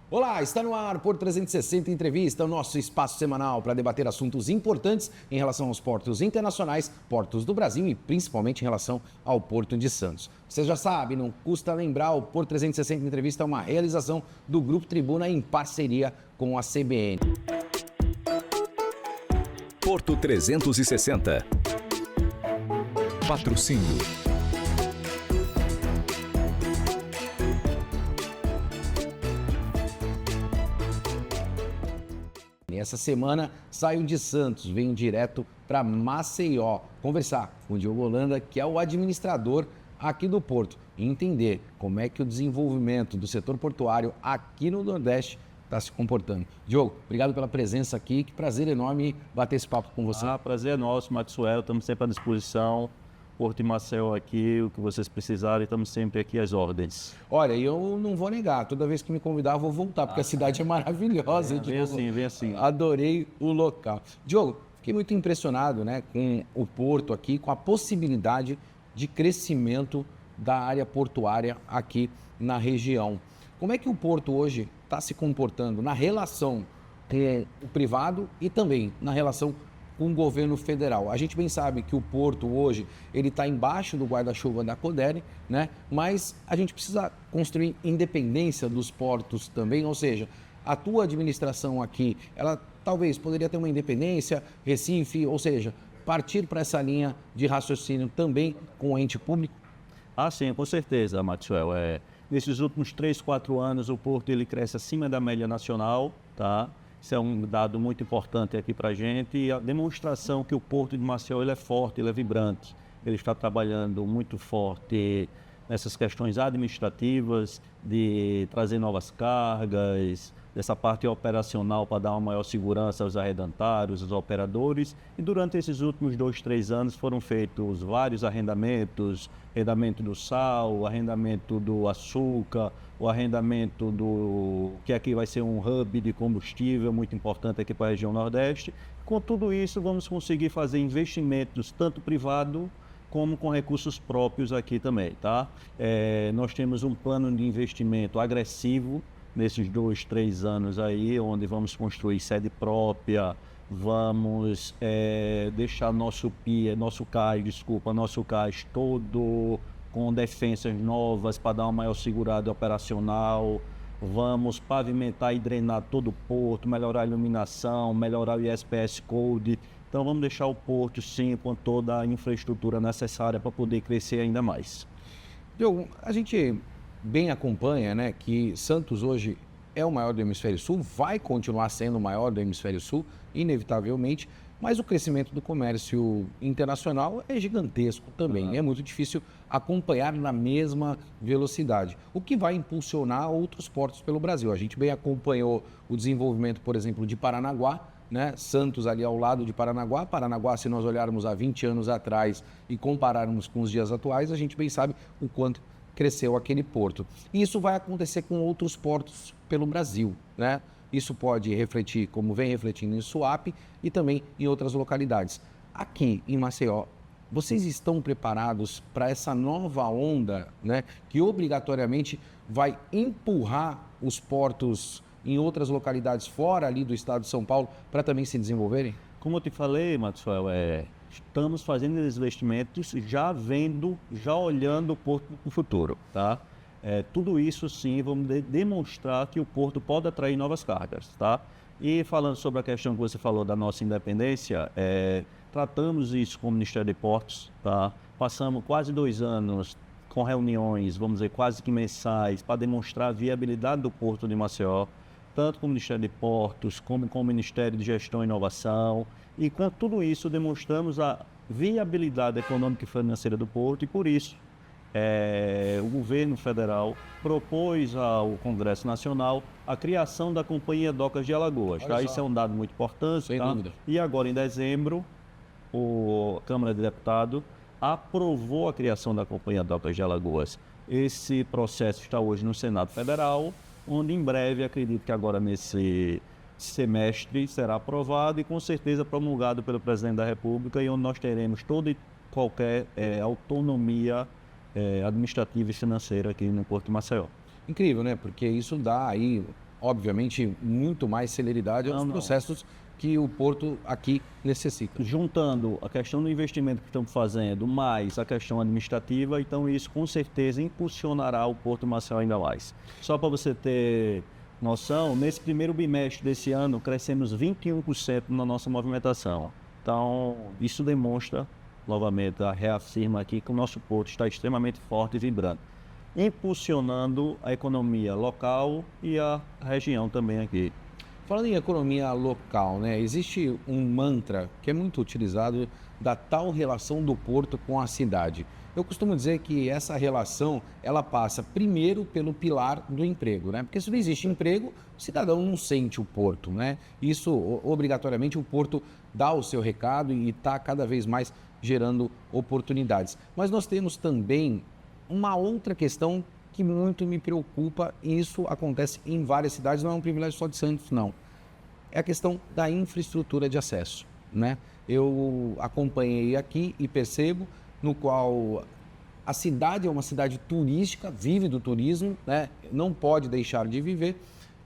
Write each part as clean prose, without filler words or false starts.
Olá, está no ar Porto 360 Entrevista, o nosso espaço semanal para debater assuntos importantes em relação aos portos internacionais, portos do Brasil e principalmente em relação ao Porto de Santos. Você já sabe, não custa lembrar, o Porto 360 Entrevista é uma realização do Grupo Tribuna em parceria com a CBN. Porto 360. Patrocínio. Essa semana saio de Santos, venho direto para Maceió conversar com o Diogo Holanda, que é o administrador aqui do Porto, e entender como é que o desenvolvimento do setor portuário aqui no Nordeste está se comportando. Diogo, obrigado pela presença aqui, que prazer enorme bater esse papo com você. Prazer é nosso, Maxwell, estamos sempre à disposição. Porto e Maceió aqui, o que vocês precisarem, estamos sempre aqui às ordens. Olha, eu não vou negar, toda vez que me convidar eu vou voltar, porque a cidade é maravilhosa. Vem assim, vem assim. Adorei o local. Diogo, fiquei muito impressionado, né, com o Porto aqui, com a possibilidade de crescimento da área portuária aqui na região. Como é que o Porto hoje está se comportando na relação com o privado e também na relação com o governo federal? A gente bem sabe que o Porto hoje ele está embaixo do guarda-chuva da Codere, né? Mas a gente precisa construir independência dos portos também, ou seja, a tua administração aqui, ela talvez poderia ter uma independência, Recife, ou seja, partir para essa linha de raciocínio também com o ente público? Sim, com certeza, Maxwell. Nesses últimos 3, 4 anos, o Porto ele cresce acima da média nacional, tá? Isso é um dado muito importante aqui para a gente, e a demonstração que o Porto de Maceió ele é forte, ele é vibrante. Ele está trabalhando muito forte nessas questões administrativas, de trazer novas cargas, dessa parte operacional para dar uma maior segurança aos arrendatários, aos operadores. E durante esses últimos 2, 3 anos foram feitos vários arrendamentos, arrendamento do sal, arrendamento do açúcar, o arrendamento do que aqui vai ser um hub de combustível muito importante aqui para a região Nordeste. Com tudo isso, vamos conseguir fazer investimentos tanto privado como com recursos próprios aqui também, tá? Nós temos um plano de investimento agressivo nesses 2, 3 anos aí, onde vamos construir sede própria, vamos deixar nosso cais todo com defensas novas para dar uma maior segurança operacional, vamos pavimentar e drenar todo o porto, melhorar a iluminação, melhorar o ISPS Code. Então vamos deixar o porto sim com toda a infraestrutura necessária para poder crescer ainda mais. Diogo, a gente bem acompanha, né, que Santos hoje é o maior do Hemisfério Sul, vai continuar sendo o maior do Hemisfério Sul, inevitavelmente, mas o crescimento do comércio internacional é gigantesco também. É muito difícil acompanhar na mesma velocidade, o que vai impulsionar outros portos pelo Brasil. A gente bem acompanhou o desenvolvimento, por exemplo, de Paranaguá, né? Santos ali ao lado de Paranaguá. Paranaguá, se nós olharmos há 20 anos atrás e compararmos com os dias atuais, a gente bem sabe o quanto cresceu aquele porto. E isso vai acontecer com outros portos pelo Brasil, né? Isso pode refletir, como vem refletindo em Suape e também em outras localidades. Aqui em Maceió, vocês estão preparados para essa nova onda, né, que obrigatoriamente vai empurrar os portos em outras localidades fora ali do estado de São Paulo para também se desenvolverem? Como eu te falei, Maxwell, estamos fazendo esses investimentos já olhando o porto para o futuro, tá? Tudo isso sim, vamos demonstrar que o porto pode atrair novas cargas, tá? E falando sobre a questão que você falou da nossa independência, tratamos isso com o Ministério de Portos, tá? Passamos quase 2 anos com reuniões, vamos dizer, quase que mensais, para demonstrar a viabilidade do Porto de Maceió, tanto com o Ministério de Portos, como com o Ministério de Gestão e Inovação. E com tudo isso, demonstramos a viabilidade econômica e financeira do Porto, e por isso, o governo federal propôs ao Congresso Nacional a criação da Companhia Docas de Alagoas. Tá? Isso é um dado muito importante. Sem dúvida. E agora, em dezembro, a Câmara de Deputados aprovou a criação da Companhia Docas de Alagoas. Esse processo está hoje no Senado Federal, onde em breve, acredito que agora nesse semestre, será aprovado e com certeza promulgado pelo Presidente da República, e onde nós teremos toda e qualquer autonomia administrativa e financeira aqui no Porto de Maceió. Incrível, né? Porque isso dá aí obviamente, muito mais celeridade aos processos que o porto aqui necessita. Juntando a questão do investimento que estamos fazendo, mais a questão administrativa, então isso com certeza impulsionará o Porto de Maceió ainda mais. Só para você ter noção, nesse primeiro bimestre desse ano, crescemos 21% na nossa movimentação. Então, isso demonstra, novamente, reafirma aqui que o nosso porto está extremamente forte e vibrante, impulsionando a economia local e a região também aqui. Falando em economia local, né, existe um mantra que é muito utilizado da tal relação do porto com a cidade. Eu costumo dizer que essa relação, ela passa primeiro pelo pilar do emprego, né? Porque se não existe emprego, o cidadão não sente o porto, né? Isso, obrigatoriamente, o porto dá o seu recado e está cada vez mais gerando oportunidades. Mas nós temos também uma outra questão que muito me preocupa, e isso acontece em várias cidades, não é um privilégio só de Santos, não. É a questão da infraestrutura de acesso, né? Eu acompanhei aqui e percebo no qual a cidade é uma cidade turística, vive do turismo, né? Não pode deixar de viver,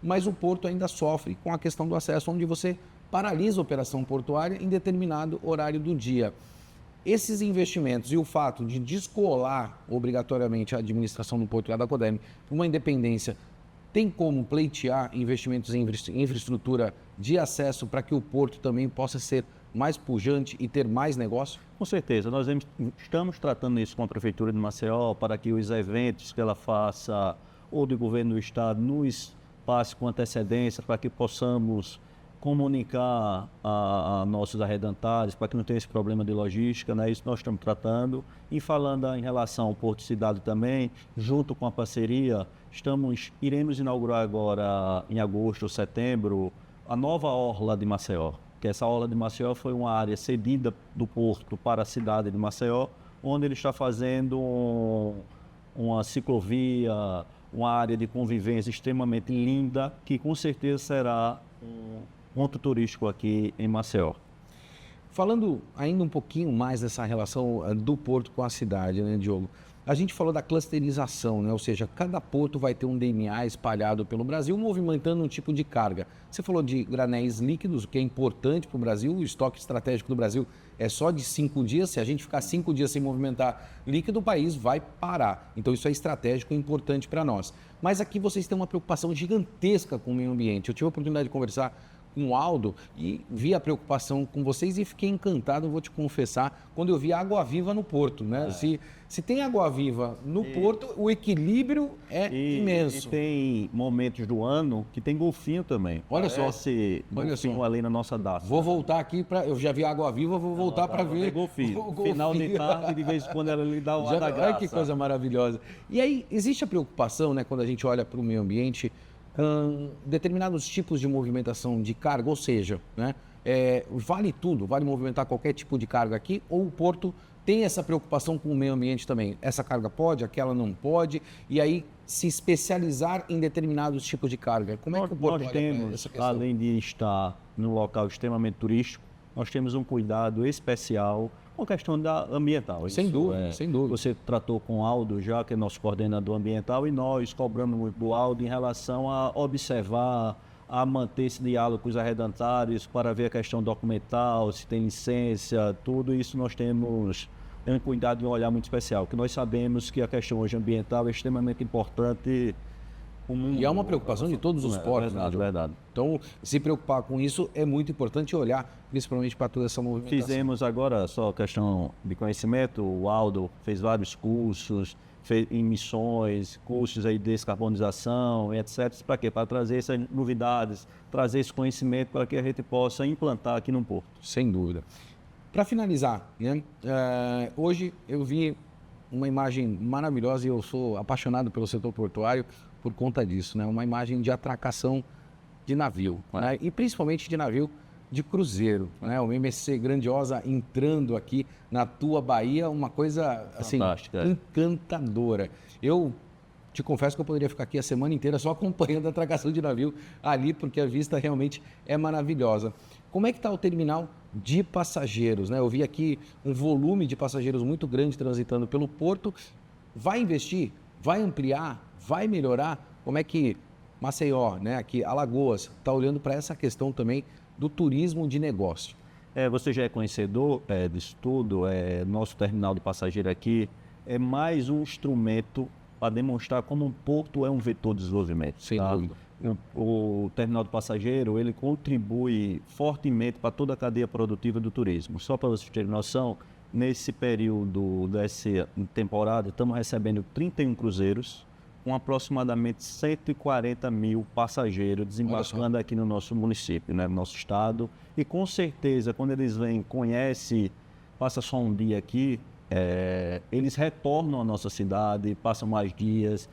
mas o porto ainda sofre com a questão do acesso, onde você paralisa a operação portuária em determinado horário do dia. Esses investimentos e o fato de descolar obrigatoriamente a administração do Porto da Codem uma independência, tem como pleitear investimentos em infraestrutura de acesso para que o porto também possa ser mais pujante e ter mais negócio? Com certeza, nós estamos tratando isso com a Prefeitura de Maceió para que os eventos que ela faça ou do governo do estado nos passe com antecedência para que possamos comunicar a nossos arrendatários para que não tenha esse problema de logística, né? Isso nós estamos tratando. E falando em relação ao Porto Cidade também, junto com a parceria, iremos inaugurar agora em agosto ou setembro a nova Orla de Maceió, que essa Orla de Maceió foi uma área cedida do Porto para a cidade de Maceió, onde ele está fazendo uma ciclovia, uma área de convivência extremamente linda, que com certeza será um ponto turístico aqui em Maceió. Falando ainda um pouquinho mais dessa relação do porto com a cidade, né, Diogo? A gente falou da clusterização, né? Ou seja, cada porto vai ter um DNA espalhado pelo Brasil, movimentando um tipo de carga. Você falou de granéis líquidos, o que é importante para o Brasil, o estoque estratégico do Brasil é só de 5 dias. Se a gente ficar 5 dias sem movimentar líquido, o país vai parar. Então isso é estratégico e importante para nós. Mas aqui vocês têm uma preocupação gigantesca com o meio ambiente. Eu tive a oportunidade de conversar com o Aldo e vi a preocupação com vocês e fiquei encantado, vou te confessar, quando eu vi água viva no porto, né? Se tem água viva no porto, o equilíbrio é imenso. E tem momentos do ano que tem golfinho também. Olha só, golfinho ali na nossa data. Vou voltar aqui eu já vi água viva, vou voltar para ver golfinho. Final de tarde, de vez em quando ela lhe dá o ar da graça. Olha que coisa maravilhosa. E aí existe a preocupação, né, quando a gente olha para o meio ambiente, determinados tipos de movimentação de carga, ou seja, né, vale tudo, vale movimentar qualquer tipo de carga aqui, ou o porto tem essa preocupação com o meio ambiente também? Essa carga pode, aquela não pode, e aí se especializar em determinados tipos de carga. Como é que o porto nós temos, além de estar num local extremamente turístico, nós temos um cuidado especial com a questão ambiental. Sem dúvida, sem dúvida. Você tratou com o Aldo já, que é nosso coordenador ambiental, e nós cobramos muito do Aldo em relação a observar, a manter esse diálogo com os arrendatários para ver a questão documental, se tem licença, tudo isso nós temos um cuidado e um olhar muito especial, porque nós sabemos que a questão hoje ambiental é extremamente importante. E é uma preocupação de todos os portos. Verdade. Então, se preocupar com isso é muito importante olhar, principalmente para toda essa movimentação. Fizemos agora, só questão de conhecimento, o Aldo fez vários cursos, em missões, cursos aí de descarbonização, etc. Para quê? Para trazer essas novidades, trazer esse conhecimento para que a gente possa implantar aqui no Porto. Sem dúvida. Para finalizar, né, hoje eu vi uma imagem maravilhosa e eu sou apaixonado pelo setor portuário por conta disso, né? Uma imagem de atracação de navio, né? E principalmente de navio de cruzeiro, né? Uma MSC grandiosa entrando aqui na tua Bahia, uma coisa assim encantadora. Eu te confesso que eu poderia ficar aqui a semana inteira só acompanhando a atracação de navio ali, porque a vista realmente é maravilhosa. Como é que está o terminal de passageiros, né? Eu vi aqui um volume de passageiros muito grande transitando pelo porto. Vai investir? Vai ampliar? Vai melhorar? Como é que Maceió, né, aqui Alagoas, está olhando para essa questão também do turismo de negócio. Você já é conhecedor disso tudo, nosso terminal de passageiro aqui é mais um instrumento para demonstrar como um porto é um vetor de desenvolvimento. Sem dúvida. O terminal de passageiro, ele contribui fortemente para toda a cadeia produtiva do turismo. Só para vocês terem noção, nesse período dessa temporada, estamos recebendo 31 cruzeiros, com aproximadamente 140 mil passageiros desembarcando aqui no nosso município, né, no nosso estado. E com certeza, quando eles vêm, conhecem, passa só um dia aqui, eles retornam à nossa cidade, passam mais dias.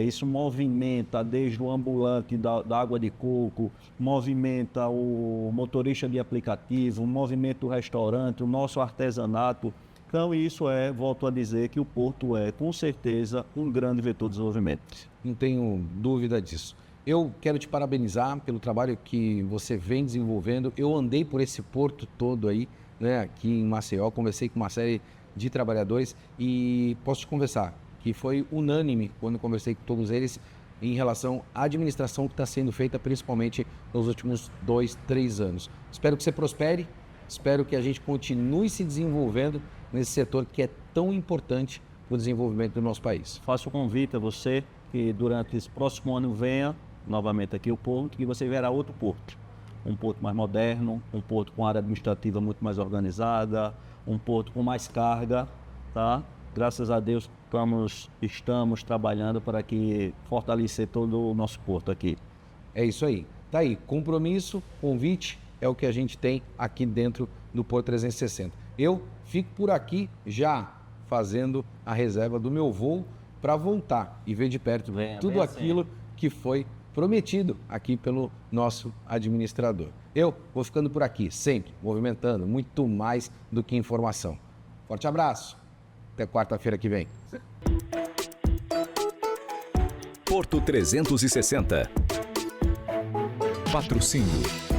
Isso movimenta desde o ambulante da água de coco, movimenta o motorista de aplicativo, movimenta o restaurante, o nosso artesanato. Então, isso volto a dizer, que o porto é, com certeza, um grande vetor de desenvolvimento. Não tenho dúvida disso. Eu quero te parabenizar pelo trabalho que você vem desenvolvendo. Eu andei por esse porto todo aí, né, aqui em Maceió, conversei com uma série de trabalhadores e posso te conversar que foi unânime quando conversei com todos eles em relação à administração que está sendo feita, principalmente nos últimos 2, 3 anos. Espero que você prospere, espero que a gente continue se desenvolvendo nesse setor que é tão importante para o desenvolvimento do nosso país. Faço o convite a você que durante esse próximo ano venha novamente aqui ao porto, que você verá outro porto. Um porto mais moderno, um porto com área administrativa muito mais organizada, um porto com mais carga, tá? Graças a Deus estamos trabalhando para que fortalecer todo o nosso porto aqui. É isso aí. Tá aí, compromisso, convite é o que a gente tem aqui dentro do Porto 360. Eu fico por aqui já fazendo a reserva do meu voo para voltar e ver de perto tudo aquilo que foi prometido aqui pelo nosso administrador. Eu vou ficando por aqui, sempre movimentando muito mais do que informação. Forte abraço, até quarta-feira que vem. Porto 360. Patrocínio